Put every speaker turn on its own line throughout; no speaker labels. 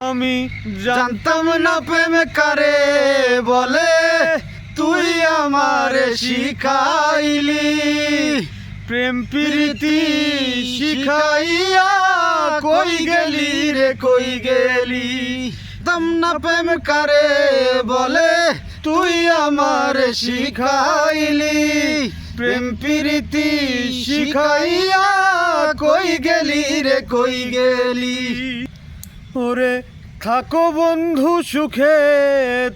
আমি জানতাম না প্রেম কারে বলে, তুই আমারে শিখাইলি। প্রেম প্রীতি শিখাইয়া কই গেলি রে কই গেলি। জানতাম না প্রেম কারে বলে, তুই আমারে শিখাইলি। প্রেম প্রীতি শিখাইয়া কই গেলি রে কই গেলি। ওরে থাকো বন্ধু সুখে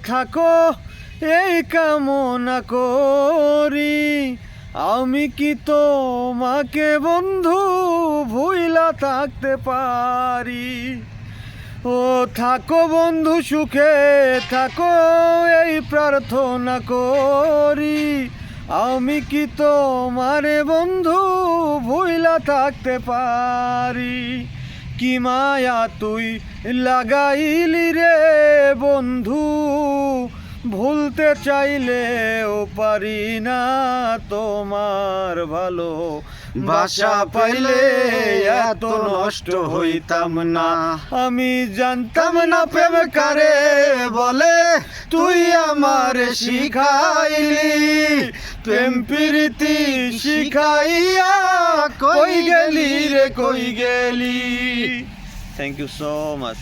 থাকো, এই কামনা করি। আমি কি তোমাকে বন্ধু ভুইলা থাকতে পারি। ও থাকো বন্ধু সুখে থাকো, এই প্রার্থনা করি। আমি কি তোমারে বন্ধু ভুইলা থাকতে পারি। কি মায়া তুই লাগাইলি রে বন্ধু, ভুলতে চাইলেও পারি না তোমার ভালো বাসা পাইলে এত নষ্ট হইতাম না। আমি জানতাম না প্রেম কারে বলে, তুই আমার শিখাইলি। প্রেম প্রীতি শিখাইয়া কই গেলি রে কই গেলি। Thank you so much.